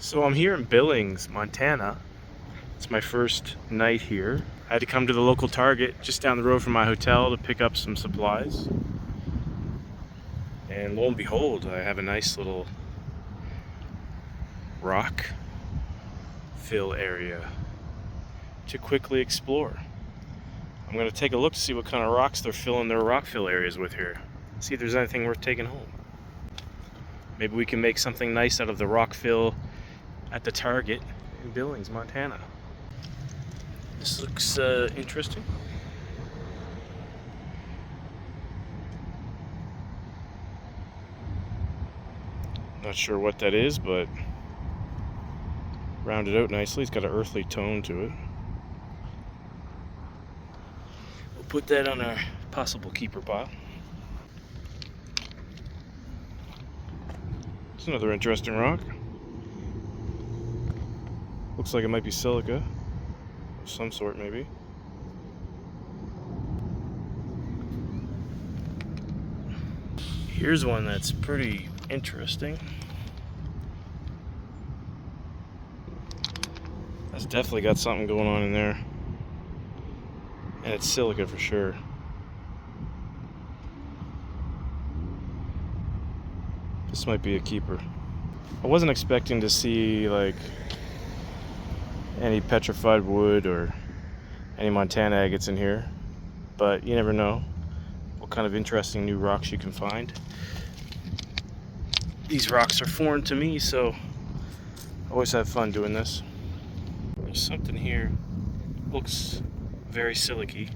So I'm here in Billings, Montana. It's my first night here. I had to come to the local Target just down the road from my hotel to pick up some supplies. And lo and behold, I have a nice little rock fill area to quickly explore. I'm going to take a look to see what kind of rocks they're filling their rock fill areas with here. See if there's anything worth taking home. Maybe we can make something nice out of the rock fill at the Target in Billings, Montana. This looks interesting. Not sure what that is, but rounded out nicely. It's got an earthly tone to it. We'll put that on our possible keeper pile. It's another interesting rock. Looks like it might be silica of some sort, maybe. Here's one that's pretty interesting. That's definitely got something going on in there. And it's silica for sure. This might be a keeper. I wasn't expecting to see like any petrified wood or any Montana agates in here, but you never know what kind of interesting new rocks you can find. These rocks are foreign to me, so I always have fun doing this. There's something here. Looks very silicy.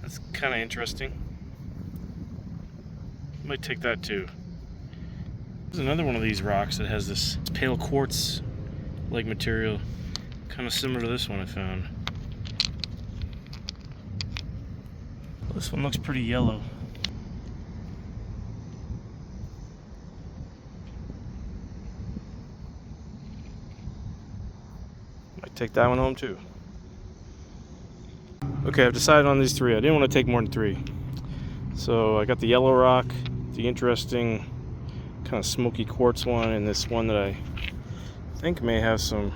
That's kind of interesting. Might take that too. There's another one of these rocks that has this pale quartz like material, kind of similar to this one I found. This one looks pretty yellow. Might take that one home too. Okay, I've decided on these three. I didn't want to take more than three. So I got the yellow rock, the interesting kind of smoky quartz one, and this one that I think may have some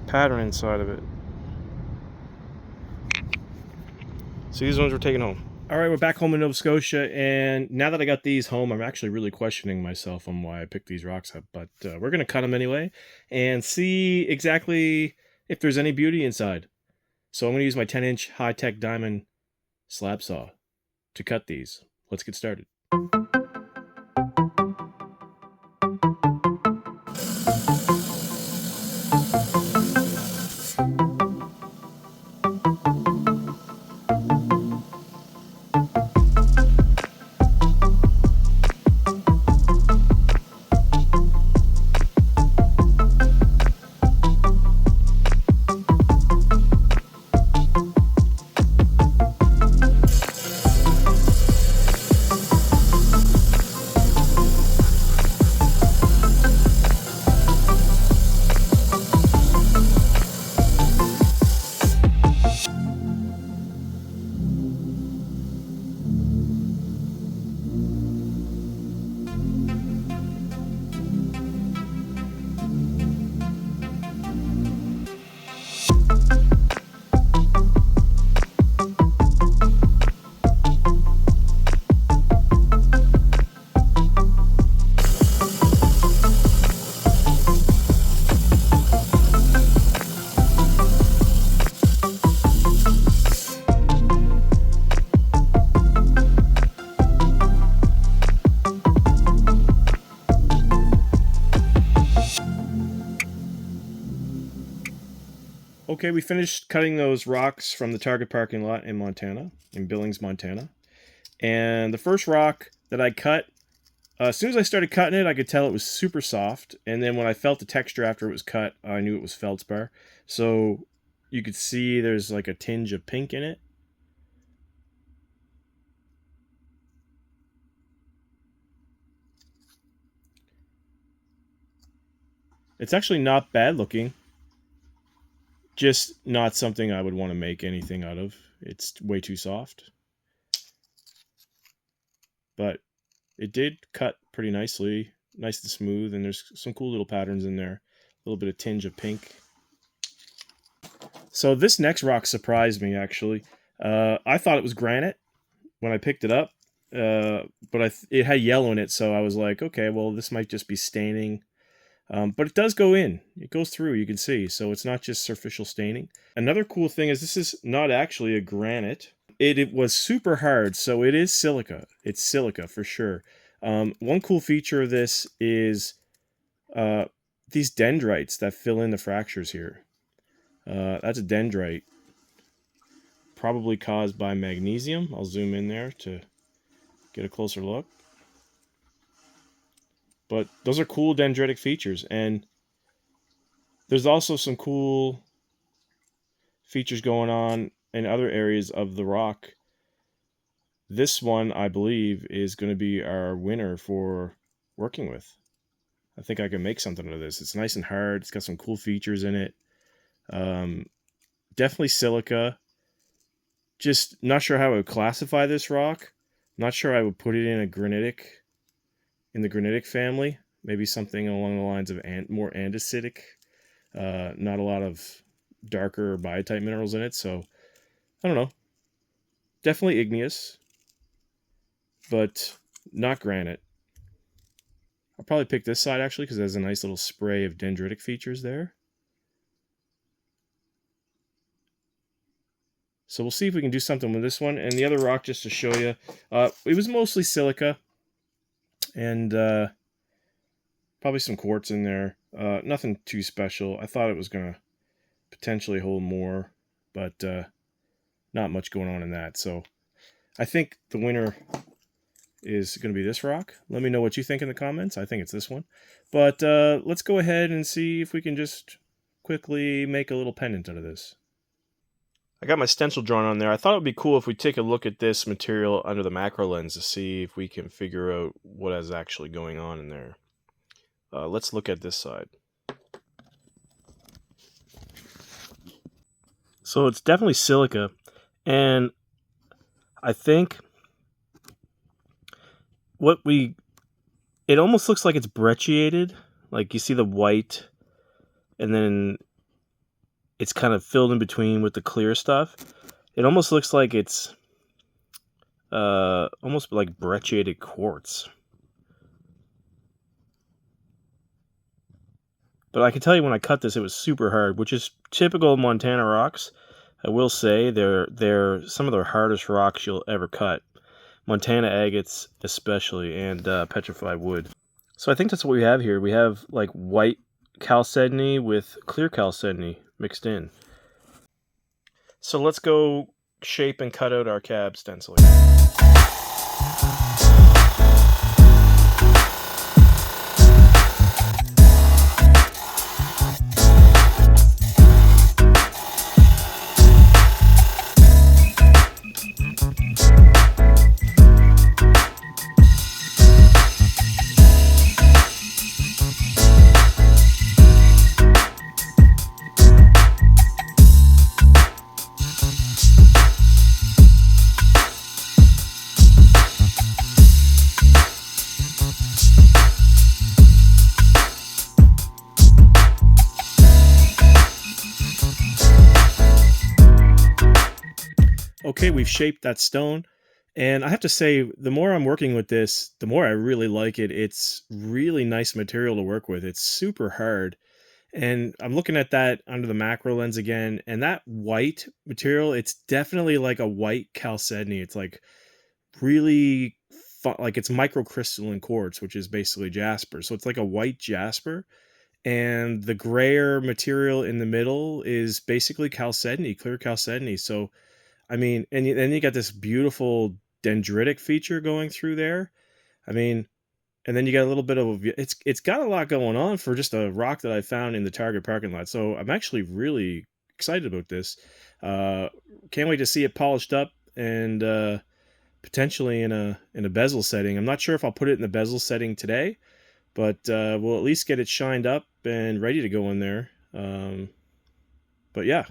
pattern inside of it. So these ones we're taking home. All right, we're back home in Nova Scotia, and now that I got these home, I'm actually really questioning myself on why I picked these rocks up, but we're going to cut them anyway and see exactly if there's any beauty inside. So I'm going to use my 10-inch high-tech diamond slab saw to cut these. Let's get started. Okay, we finished cutting those rocks from the Target parking lot in Montana, in Billings, Montana. And the first rock that I cut, as soon as I started cutting it, I could tell it was super soft. And then when I felt the texture after it was cut, I knew it was feldspar. So you could see there's like a tinge of pink in it. It's actually not bad looking. Just not something I would want to make anything out of. It's way too soft. But it did cut pretty nicely, nice and smooth, and there's some cool little patterns in there. A little bit of tinge of pink. So this next rock surprised me, actually. I thought it was granite when I picked it up, but it had yellow in it, so I was like, okay, well, this might just be staining. But it does go in. It goes through, you can see. So it's not just superficial staining. Another cool thing is this is not actually a granite. It was super hard, so it is silica. It's silica for sure. One cool feature of this is uh, these dendrites that fill in the fractures here. That's a dendrite, probably caused by magnesium. I'll zoom in there to get a closer look. But those are cool dendritic features, and there's also some cool features going on in other areas of the rock. This one, I believe, is going to be our winner for working with. I think I can make something out of this. It's nice and hard. It's got some cool features in it. Definitely silica. Just not sure how I would classify this rock. Not sure I would put it in a the granitic family. Maybe something along the lines of more andesitic. Not a lot of darker biotite minerals in it. So, I don't know. Definitely igneous, but not granite. I'll probably pick this side, actually, because it has a nice little spray of dendritic features there. So we'll see if we can do something with this one. And the other rock, just to show you, it was mostly silica and probably some quartz in there. Nothing too special. I thought it was going to potentially hold more, but not much going on in that. So I think the winner is going to be this rock. Let me know what you think in the comments. I think it's this one. But let's go ahead and see if we can just quickly make a little pendant out of this. I got my stencil drawn on there. I thought it would be cool if we take a look at this material under the macro lens to see if we can figure out what is actually going on in there. Let's look at this side. So it's definitely silica, and I think it almost looks like it's brecciated. Like you see the white, and then it's kind of filled in between with the clear stuff. It almost looks like it's almost like brecciated quartz. But I can tell you when I cut this, it was super hard, which is typical of Montana rocks. I will say they're some of the hardest rocks you'll ever cut. Montana agates especially, and petrified wood. So I think that's what we have here. We have like white chalcedony with clear chalcedony mixed in. So let's go shape and cut out our cab stencil. Okay, we've shaped that stone, and I have to say, the more I'm working with this, the more I really like it. It's really nice material to work with. It's super hard, and I'm looking at that under the macro lens again, and that white material, it's definitely like a white chalcedony. It's like really like it's microcrystalline quartz, which is basically jasper. So it's like a white jasper, and the grayer material in the middle is basically chalcedony, clear chalcedony. So I mean, and then you got this beautiful dendritic feature going through there. I mean, and then you got a little bit of it's got a lot going on for just a rock that I found in the Target parking lot. So I'm actually really excited about this. Can't wait to see it polished up and potentially in a bezel setting. I'm not sure if I'll put it in the bezel setting today, but we'll at least get it shined up and ready to go in there. But yeah.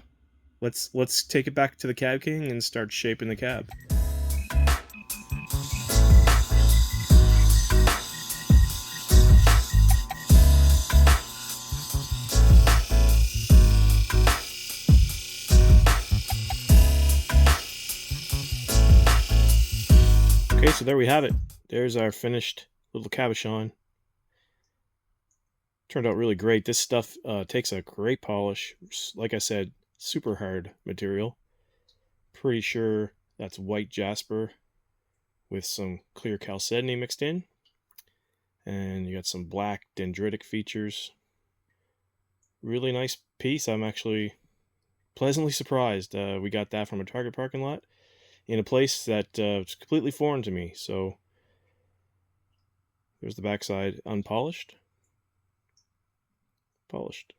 Let's take it back to the Cab King and start shaping the cab. So there we have it. There's our finished little cabochon. Turned out really great. This stuff takes a great polish. Like I said, super hard material. Pretty sure that's white jasper with some clear chalcedony mixed in. And you got some black dendritic features. Really nice piece. I'm actually pleasantly surprised. We got that from a Target parking lot in a place that was completely foreign to me. So there's the backside, unpolished. Polished.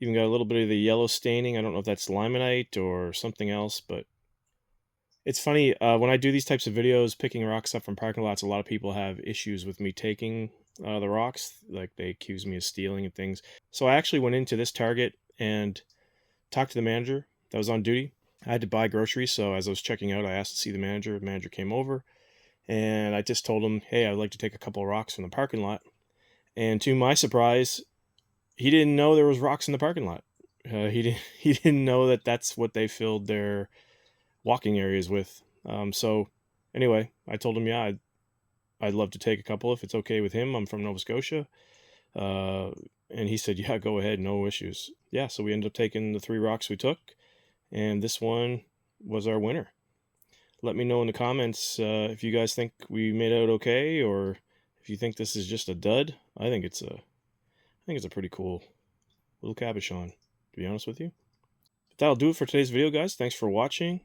Even got a little bit of the yellow staining. I don't know if that's limonite or something else, but it's funny. When I do these types of videos, picking rocks up from parking lots, a lot of people have issues with me taking the rocks. Like, they accuse me of stealing and things. So I actually went into this Target and talked to the manager that was on duty. I had to buy groceries, so as I was checking out, I asked to see the manager. The manager came over, and I just told him, hey, I'd like to take a couple of rocks from the parking lot. And to my surprise, he didn't know there was rocks in the parking lot. He didn't know that that's what they filled their walking areas with. So anyway, I told him, yeah, I'd love to take a couple if it's okay with him. I'm from Nova Scotia. And he said, yeah, go ahead, no issues. Yeah, so we ended up taking the 3 rocks we took, and this one was our winner. Let me know in the comments if you guys think we made out okay, or if you think this is just a dud. I think it's a pretty cool little cabochon, to be honest with you. But that'll do it for today's video, guys. Thanks for watching.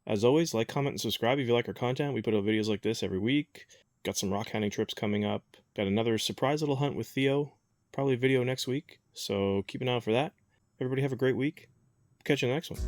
As always, like, comment, and subscribe if you like our content. We put out videos like this every week. Got some rock hunting trips coming up. Got another surprise little hunt with Theo. Probably a video next week, so keep an eye out for that. Everybody have a great week. Catch you in the next one.